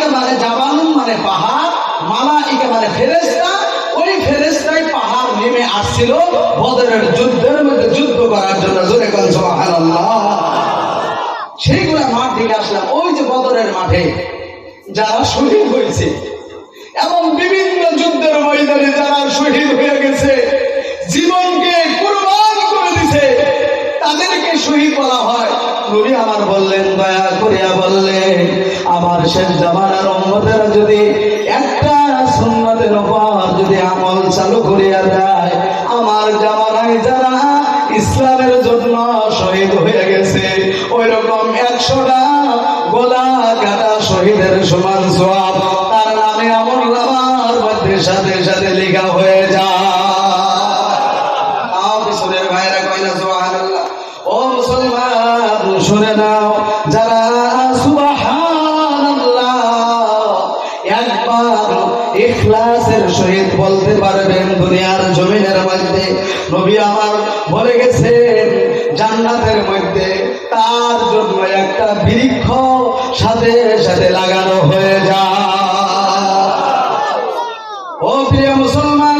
মালাইকা মানে জাবালুন মানে পাহাড়, মালাইকা মানে ফেরেশতা। ওই ফেরেশতাই পাহাড় নেমে আসছিল বদরের যুদ্ধের মধ্যে যুদ্ধ করার জন্য। জোরে কোন সুবহানাল্লাহ। সেইগুলা মাঠ থেকে আসলাম। ওই যে বদরের মাঠে যারা শহীদ হয়েছে এবং বিভিন্ন যুদ্ধের ময়দানে যারা শহীদ হয়ে গেছে, জীবনকে কুরবান করে দিয়েছে, তাদেরকে শহীদ বলা হয়। নবী আমার বললেন, দয়া করিয়া বললেন, আমার শেষ জামানার উম্মতেরা যদি একটা সুন্নতের উপর যদি আমল চালু করিয়া দেয়, আমার জামানায় যারা ইসলামের জন্য শহীদ হয়ে গেছে ওই রকম 100টা গোলা কাটা শহীদের সমান সওয়াব তার নামে আমলনামার মধ্যে সাথে সাথে লেখা হয়ে যায়। পিছনের ভাইরা কয় না সুবহানাল্লাহ। ও মুসলমান শুনে নাও, যারা সুবহানাল্লাহ একবার ইখলাসের সহিত বলতে পারবেন দুনিয়ার জমিনের মধ্যে, নবী আমার বলে গেছেন জান্নাতের মধ্যে তার জন্য একটা বৃক্ষ সাথে সাথে লাগানো হয়ে যায়। ও প্রিয় মুসলমান,